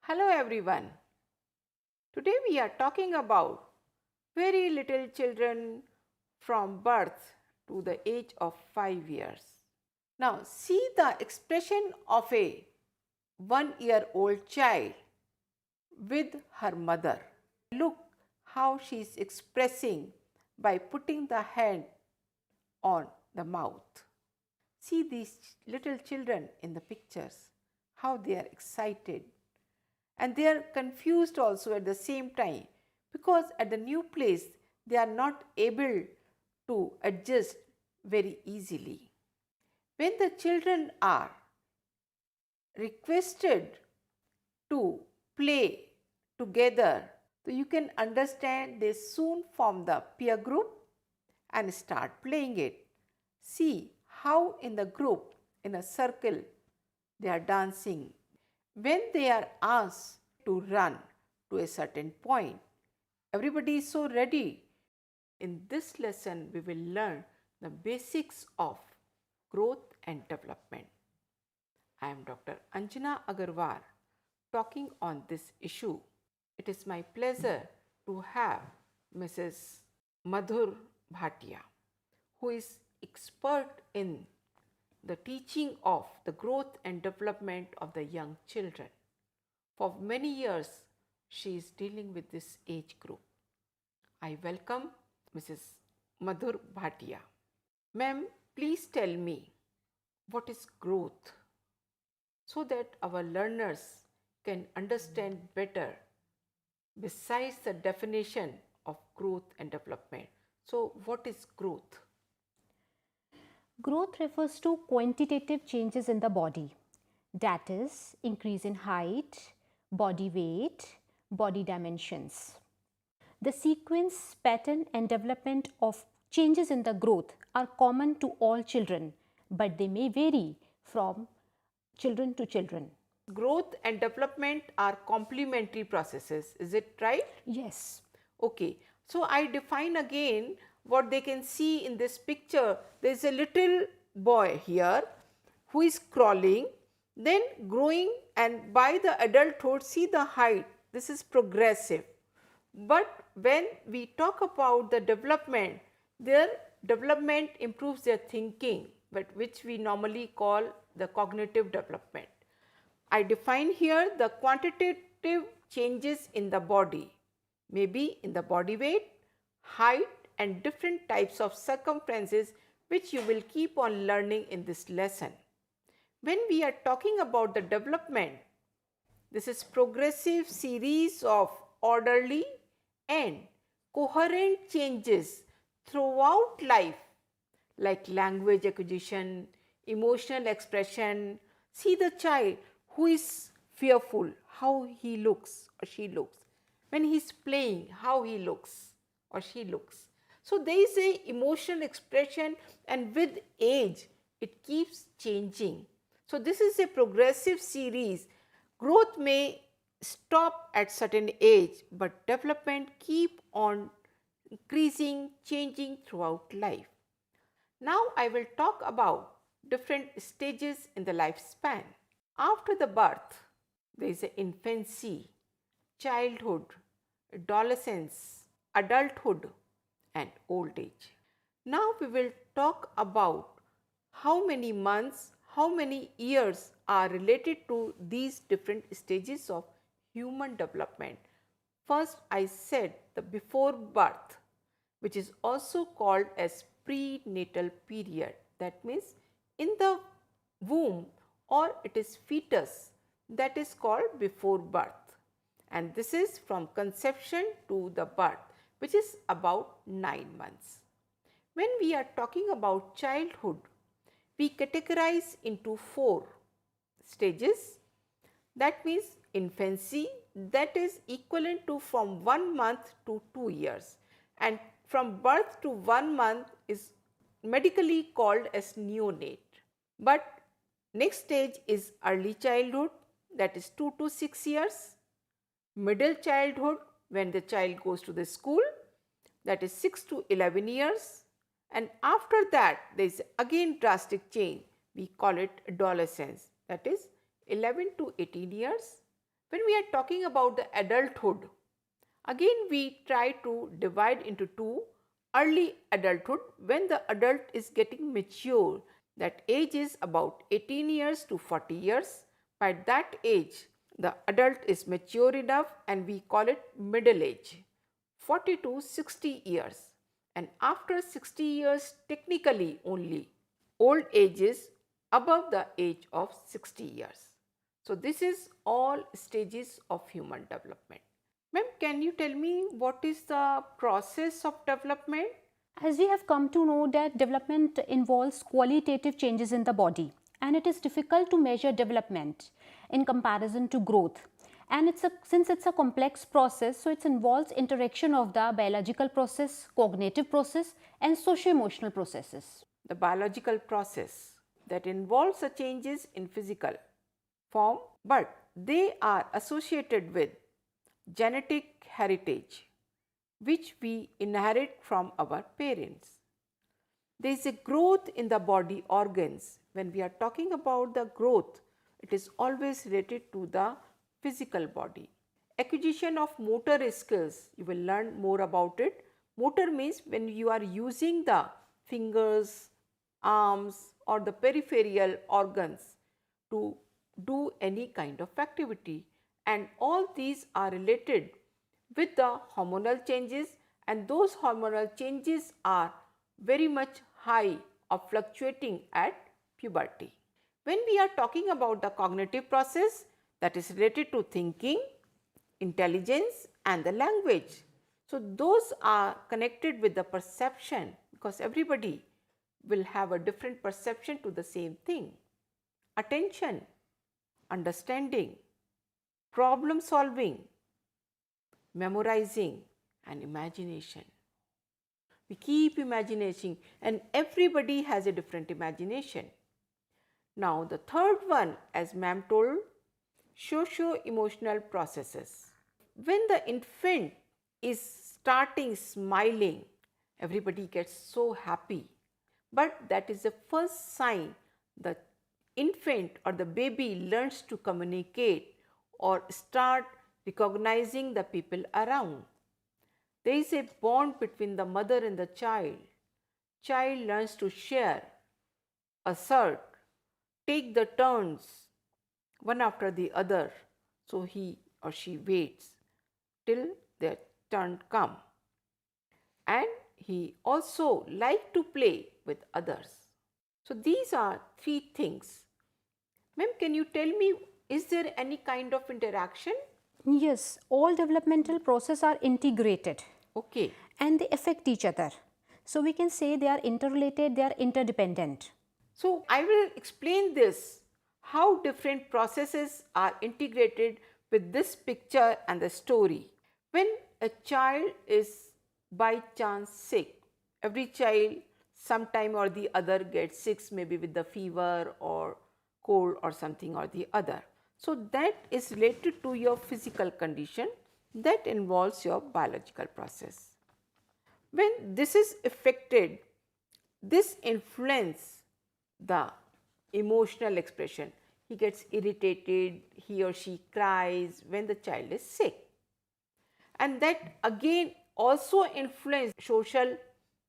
Hello everyone. Today we are talking about very little children from birth to the age of 5 years. Now see the expression of a 1-year-old child with her mother. Look how she is expressing by putting the hand on the mouth. See these little children in the pictures, how they are excited. And they are confused also at the same time because at the new place they are not able to adjust very easily. When the children are requested to play together, so you can understand they soon form the peer group and start playing it. See how in the group, in a circle, they are dancing. When they are asked to run to a certain point, everybody is so ready. In this lesson, we will learn the basics of growth and development. I am Dr. Anjana Agarwal talking on this issue. It is my pleasure to have Mrs. Madhur Bhatia, who is expert in the teaching of the growth and development of the young children. For many years, she is dealing with this age group. I welcome Mrs. Madhur Bhatia. Ma'am, please tell me what is growth so that our learners can understand better besides the definition of growth and development. So, what is growth? Growth refers to quantitative changes in the body, that is, increase in height, body weight, body dimensions. The sequence, pattern, and development of changes in the growth are common to all children, but they may vary from children to children. Growth and development are complementary processes, is it right? Yes. Okay, so I define again what they can see in this picture. There is a little boy here who is crawling, then growing, and by the adulthood, see the height. This is progressive. But when we talk about the development, their development improves their thinking, but which we normally call the cognitive development. I define here the quantitative changes in the body, maybe in the body weight, height, and different types of circumferences which you will keep on learning in this lesson. When we are talking about the development, this is progressive series of orderly and coherent changes throughout life like language acquisition, emotional expression. See the child who is fearful, how he looks or she looks. When he is playing, how he looks or she looks. So there is a emotional expression, and with age it keeps changing. So this is a progressive series. Growth may stop at certain age, but development keep on increasing, changing throughout life. Now I will talk about different stages in the lifespan. After the birth, there is infancy, childhood, adolescence, adulthood, and old age. Now we will talk about how many months, how many years are related to these different stages of human development. First, I said the before birth, which is also called as prenatal period. That means in the womb, or it is fetus, that is called before birth. And this is from conception to the birth, which is about 9 months. When we are talking about childhood, we categorize into 4 stages. That means infancy, that is equivalent to from 1 month to 2 years, and from birth to 1 month is medically called as neonate. But next stage is early childhood, that is 2 to 6 years, middle childhood when the child goes to the school, that is 6 to 11 years, and after that there is again drastic change, we call it adolescence, that is 11 to 18 years, When we are talking about the adulthood, again we try to divide into two: early adulthood, when the adult is getting mature. That age is about 18 years to 40 years. By that age, the adult is mature enough and we call it middle age, 40 to 60 years. And after 60 years, technically only, old age is above the age of 60 years. So, this is all stages of human development. Ma'am, can you tell me what is the process of development? As we have come to know that development involves qualitative changes in the body, and it is difficult to measure development in comparison to growth. And since it's a complex process, so it involves interaction of the biological process, cognitive process, and socio-emotional processes. The biological process that involves the changes in physical form, but they are associated with genetic heritage which we inherit from our parents. There is a growth in the body organs. When we are talking about the growth, it is always related to the physical body. Acquisition of motor skills, you will learn more about it. Motor means when you are using the fingers, arms, or the peripheral organs to do any kind of activity, and all these are related with the hormonal changes, and those hormonal changes are very much high or fluctuating at puberty. When we are talking about the cognitive process, that is related to thinking, intelligence and the language. So, those are connected with the perception, because everybody will have a different perception to the same thing. Attention, understanding, problem solving, memorizing and imagination. We keep imagining and everybody has a different imagination. Now the third one, as ma'am told, socio-emotional processes. When the infant is starting smiling, everybody gets so happy. But that is the first sign the infant or the baby learns to communicate or start recognizing the people around. There is a bond between the mother and the child. Child learns to share, assert, take the turns one after the other. So he or she waits till their turn come. And he also like to play with others. So these are three things. Ma'am, can you tell me, is there any kind of interaction? Yes, all developmental processes are integrated. Okay. And they affect each other. So we can say they are interrelated, they are interdependent. So I will explain this, how different processes are integrated with this picture and the story. When a child is by chance sick, every child sometime or the other gets sick, maybe with the fever or cold or something or the other. So that is related to your physical condition, that involves your biological process. When this is affected, this influences the emotional expression. He gets irritated, he or she cries when the child is sick. And that again also influences social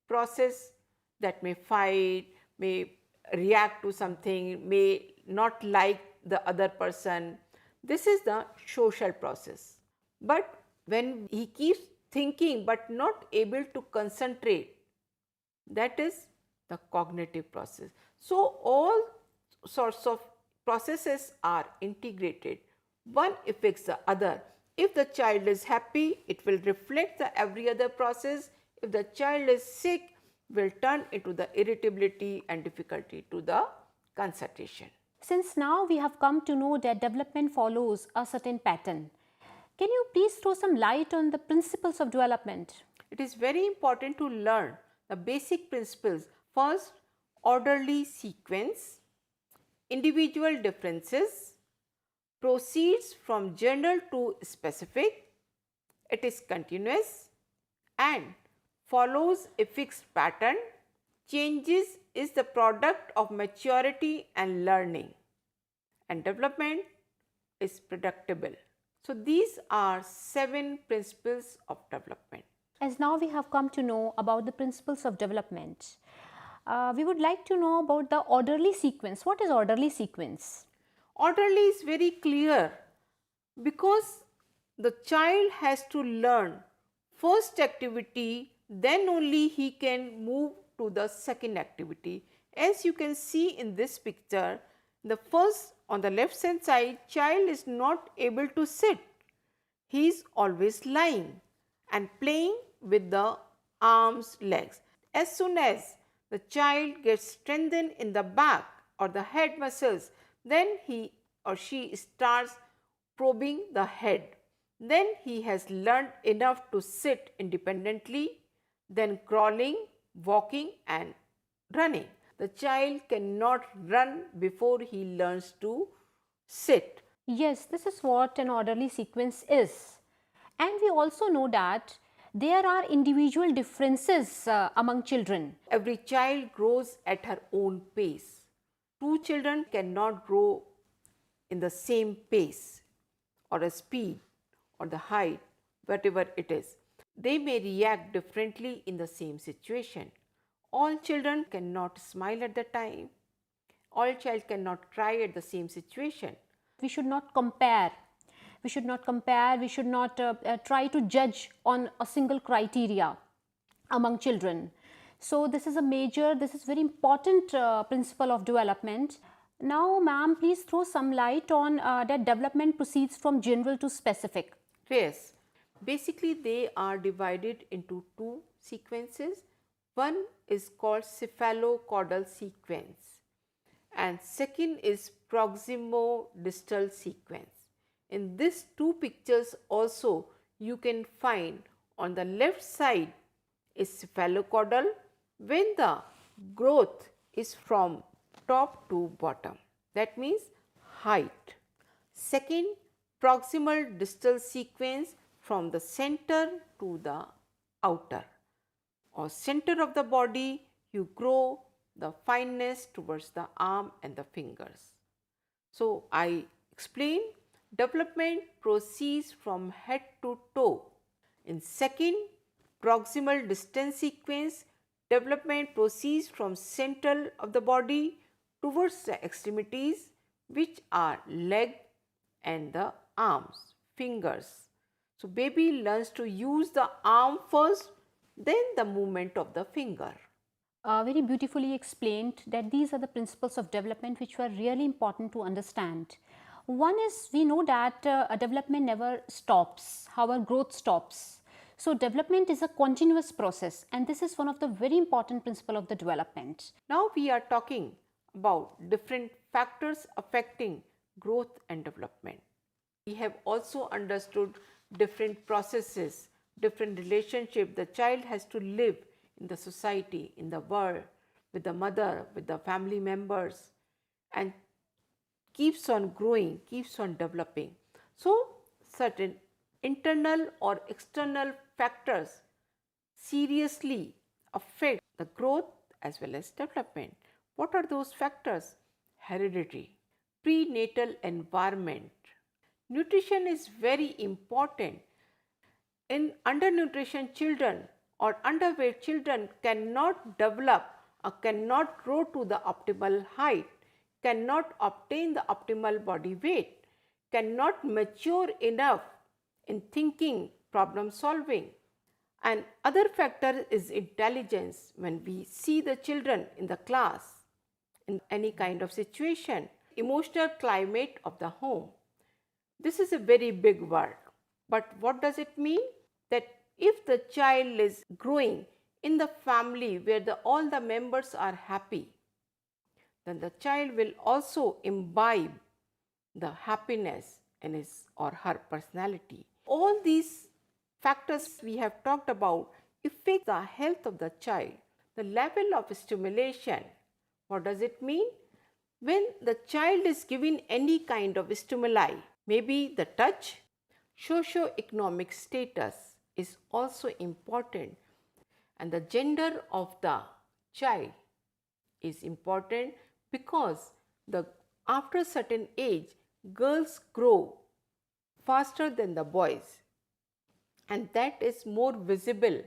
process, that may fight, may react to something, may not like the other person. This is the social process. But when he keeps thinking but not able to concentrate, that is the cognitive process. So all sorts of processes are integrated. One affects the other. If the child is happy, it will reflect the every other process. If the child is sick, will turn into the irritability and difficulty to the concentration. Since now we have come to know that development follows a certain pattern, can you please throw some light on the principles of development? It is very important to learn the basic principles. First, orderly sequence, individual differences, proceeds from general to specific, it is continuous and follows a fixed pattern. Changes is the product of maturity and learning, and development is predictable. So these are 7 principles of development. As now we have come to know about the principles of development, we would like to know about the orderly sequence. What is orderly sequence? Orderly is very clear because the child has to learn first activity, then only he can move to the second activity. As you can see in this picture, the first on the left hand side, child is not able to sit. He is always lying and playing with the arms, legs. As soon as the child gets strengthened in the back or the head muscles, then he or she starts probing the head. Then he has learned enough to sit independently, then crawling, walking and running. The child cannot run before he learns to sit. Yes, this is what an orderly sequence is. And we also know that there are individual differences among children. Every child grows at her own pace. Two children cannot grow in the same pace or a speed or the height, whatever it is. They may react differently in the same situation. All children cannot smile at the time. All child cannot cry at the same situation. We should not compare. We should not compare. We should not try to judge on a single criteria among children. So this is very important principle of development. Now, ma'am, please throw some light on that development proceeds from general to specific. Yes, basically they are divided into two sequences. One is called cephalocaudal sequence and second is proximo-distal sequence. In these two pictures also you can find on the left side is cephalocaudal when the growth is from top to bottom, that means height. Second, proximal distal sequence from the center to the outer or center of the body, you grow the fineness towards the arm and the fingers. So I explain development proceeds from head to toe. In second, proximal distance sequence, development proceeds from center of the body towards the extremities, which are leg and the arms, fingers. So baby learns to use the arm first, then the movement of the finger. Very beautifully explained that these are the principles of development which were really important to understand. One is, we know that a development never stops, however growth stops. So development is a continuous process and this is one of the very important principle of the development. Now we are talking about different factors affecting growth and development. We have also understood different processes, different relationships the child has to live in the society, in the world, with the mother, with the family members, and keeps on growing, keeps on developing. So certain internal or external factors seriously affect the growth as well as development. What are those factors? Heredity, prenatal environment. Nutrition is very important. In undernutrition children or underweight children cannot develop or cannot grow to the optimal height, cannot obtain the optimal body weight, cannot mature enough in thinking, problem solving. And other factor is intelligence. When we see the children in the class, in any kind of situation, emotional climate of the home. This is a very big word, but what does it mean? That if the child is growing in the family where all the members are happy, then the child will also imbibe the happiness in his or her personality. All these factors we have talked about affect the health of the child. The level of stimulation, what does it mean? When the child is given any kind of stimuli, maybe the touch, socio-economic status is also important, and the gender of the child is important because after a certain age girls grow faster than the boys, and that is more visible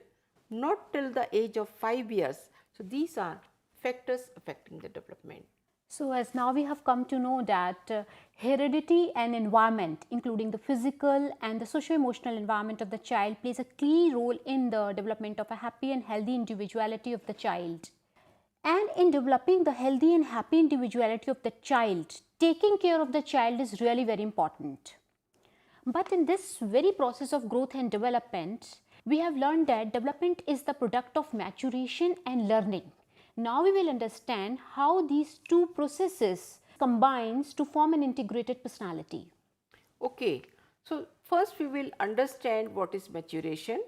not till the age of 5 years. So, these are factors affecting the development. So, as now we have come to know that heredity and environment, including the physical and the socio-emotional environment of the child, plays a key role in the development of a happy and healthy individuality of the child. And in developing the healthy and happy individuality of the child, taking care of the child is really very important. But in this very process of growth and development, we have learned that development is the product of maturation and learning. Now we will understand how these two processes combines to form an integrated personality. Okay, so first we will understand what is maturation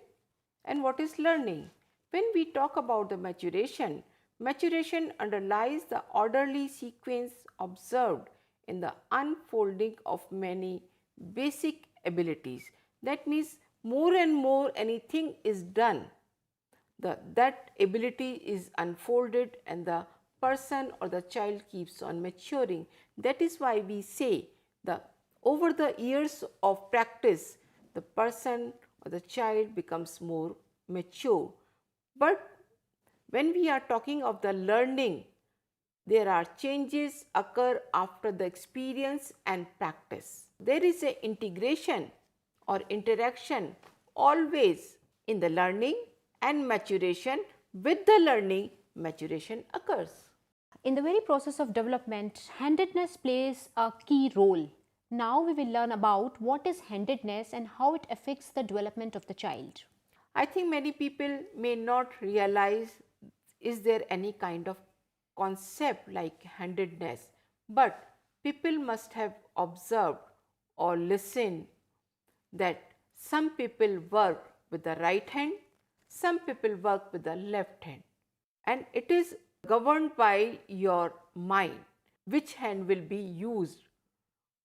and what is learning. When we talk about the maturation, maturation underlies the orderly sequence observed in the unfolding of many basic abilities. That means more and more anything is done, that ability is unfolded and the person or the child keeps on maturing. That is why we say over the years of practice, the person or the child becomes more mature. But when we are talking of the learning, there are changes occur after the experience and practice. There is an integration or interaction always in the learning and maturation. With the learning, maturation occurs. In the very process of development, handedness plays a key role. Now we will learn about what is handedness and how it affects the development of the child. I think many people may not realize is there any kind of concept like handedness, but people must have observed or listened that some people work with the right hand, some people work with the left hand, and it is governed by your mind which hand will be used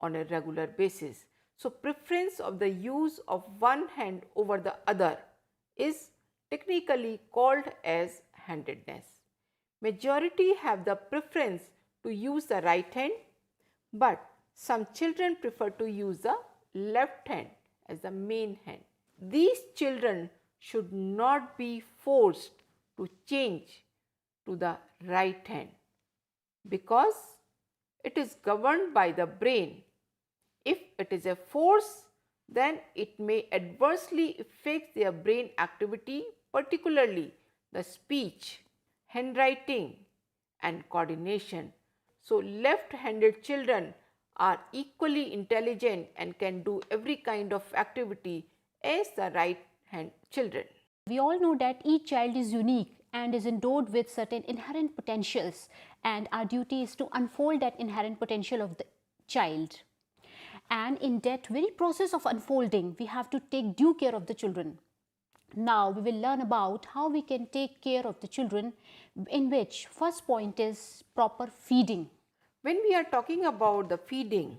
on a regular basis. So, preference of the use of one hand over the other is technically called as handedness. Majority have the preference to use the right hand, but some children prefer to use the left hand as the main hand. These children should not be forced to change to the right hand because it is governed by the brain. If it is a force, then it may adversely affect their brain activity, particularly the speech, handwriting and coordination. So, left-handed children are equally intelligent and can do every kind of activity as the right-hand children. We all know that each child is unique and is endowed with certain inherent potentials, and our duty is to unfold that inherent potential of the child. And in that very process of unfolding, we have to take due care of the children. Now we will learn about how we can take care of the children, in which first point is proper feeding. When we are talking about the feeding,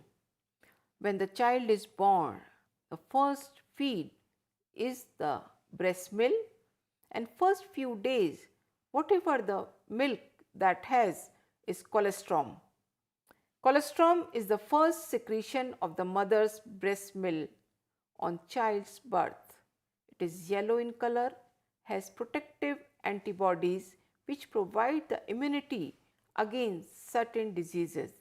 when the child is born, the first feed is the breast milk, and first few days whatever the milk that has is colostrum. Colostrum is the first secretion of the mother's breast milk on child's birth. It is yellow in color, has protective antibodies which provide the immunity against certain diseases.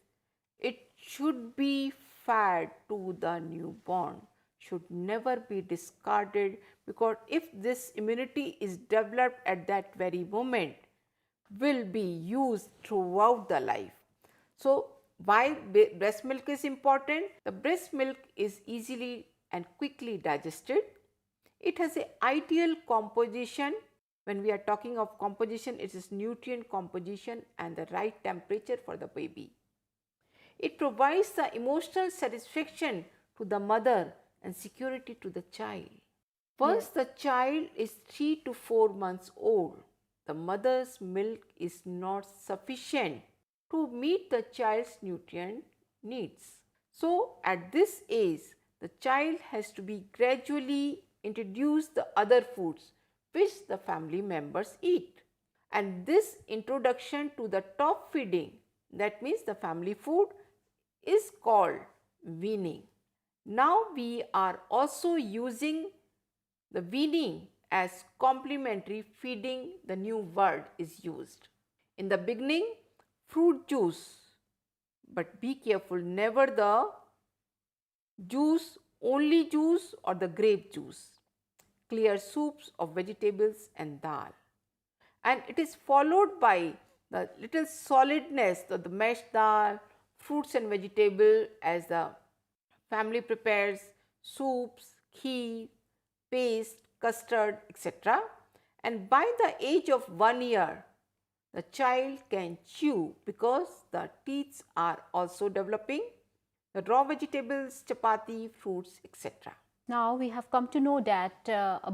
It should be fed to the newborn, should never be discarded, because if this immunity is developed at that very moment, will be used throughout the life. So, why breast milk is important? The breast milk is easily and quickly digested. It has an ideal composition. When we are talking of composition, it is nutrient composition and the right temperature for the baby. It provides the emotional satisfaction to the mother and security to the child. Once the child is 3 to 4 months old, the mother's milk is not sufficient to meet the child's nutrient needs. So, at this age, the child has to be gradually introduced the other foods which the family members eat. And this introduction to the top feeding, that means the family food, is called weaning. Now we are also using the weaning as complementary feeding. The new word is used. In the beginning, fruit juice, but be careful, never the juice, only juice or the grape juice. Clear soups of vegetables and dal. And it is followed by the little solidness of the mashed dal, fruits and vegetable as the family prepares, soups, kheer, paste, custard, etc. And by the age of 1 year, the child can chew because the teeth are also developing, the raw vegetables, chapati, fruits, etc. Now we have come to know that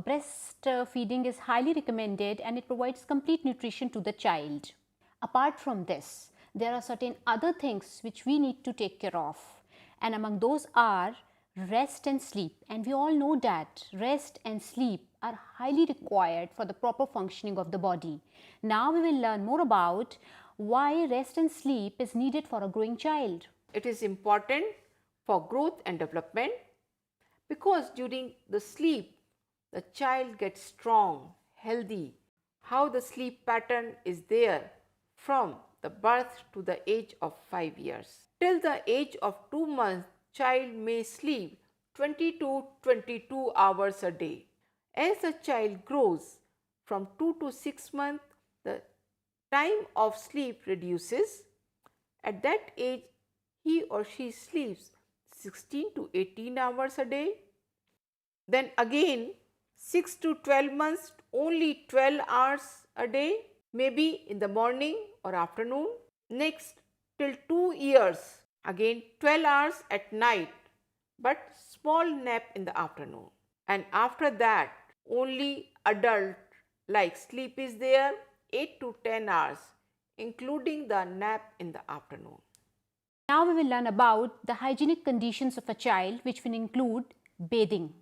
breast feeding is highly recommended and it provides complete nutrition to the child. Apart from this, there are certain other things which we need to take care of, and among those are rest and sleep. And we all know that rest and sleep are highly required for the proper functioning of the body. Now we will learn more about why rest and sleep is needed for a growing child. It is important for growth and development because during the sleep, the child gets strong, healthy. How the sleep pattern is there from the birth to the age of 5 years. Till the age of 2 months, child may sleep 20 to 22 hours a day. As the child grows from 2 to 6 months, the time of sleep reduces. At that age, he or she sleeps 16 to 18 hours a day. Then again, 6 to 12 months, only 12 hours a day, maybe in the morning or afternoon. Next, till 2 years, again 12 hours at night, but small nap in the afternoon. And after that, only adult like sleep is there 8 to 10 hours, including the nap in the afternoon. Now we will learn about the hygienic conditions of a child, which will include bathing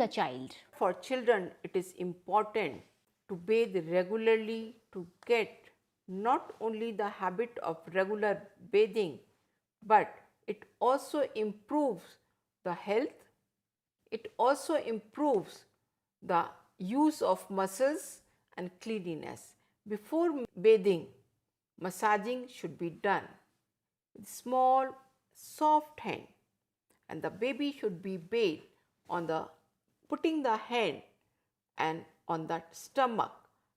a child. For children, it is important to bathe regularly to get not only the habit of regular bathing, but it also improves the health. It also improves the use of muscles and cleanliness. Before bathing, massaging should be done with small soft hand, and the baby should be bathed on the putting the hand and on the stomach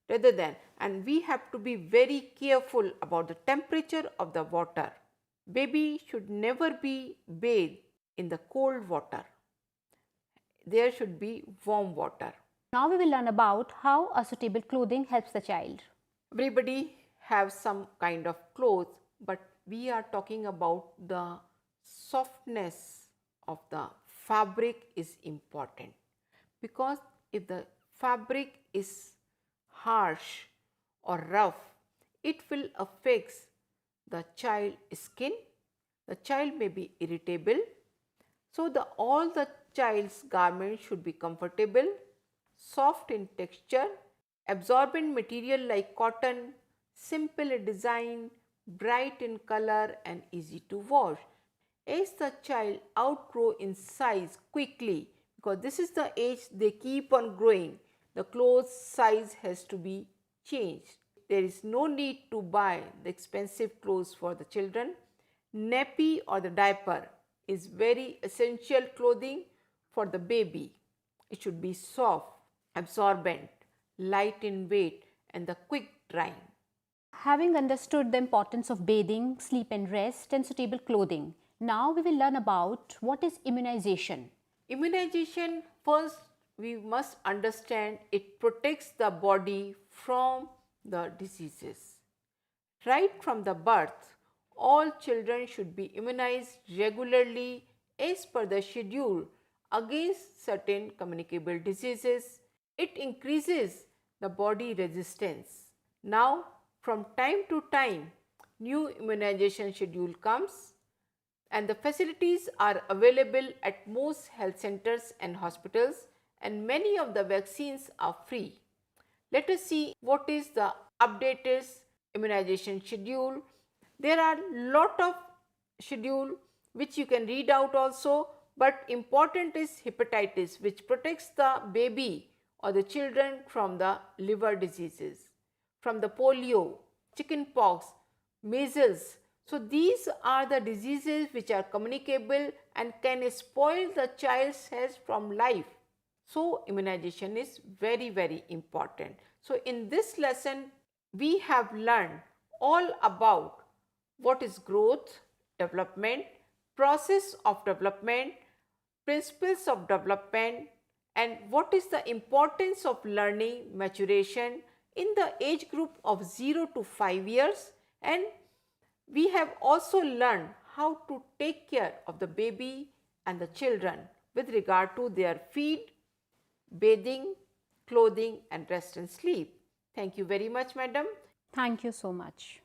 rather than, and we have to be very careful about the temperature of the water. Baby should never be bathed in the cold water. There should be warm water. Now we will learn about how a suitable clothing helps the child. Everybody have some kind of clothes, but we are talking about the softness of the fabric is important, because if the fabric is harsh or rough, it will affect the child skin. The child may be irritable. So all the child's garments should be comfortable, soft in texture, absorbent material like cotton, simple in design, bright in color and easy to wash. As the child outgrow in size quickly, because this is the age they keep on growing, the clothes size has to be changed. There is no need to buy the expensive clothes for the children. Nappy or the diaper is very essential clothing for the baby. It should be soft, absorbent, light in weight and the quick drying. Having understood the importance of bathing, sleep and rest and suitable clothing, now we will learn about what is immunization. Immunization, first we must understand it protects the body from the diseases. Right from the birth, all children should be immunized regularly as per the schedule against certain communicable diseases. It increases the body resistance. Now, from time to time, new immunization schedule comes and the facilities are available at most health centers and hospitals, and many of the vaccines are free. Let us see what is the updated immunization schedule. There are lot of schedule which you can read out also, but important is hepatitis, which protects the baby or the children from the liver diseases, from the polio, chickenpox, measles. So these are the diseases which are communicable and can spoil the child's health from life. So immunization is very, very important. So in this lesson, we have learned all about what is growth, development, process of development, principles of development, and what is the importance of learning maturation in the age group of 0 to 5 years, and we have also learned how to take care of the baby and the children with regard to their feed, bathing, clothing and rest and sleep. Thank you very much, madam. Thank you so much.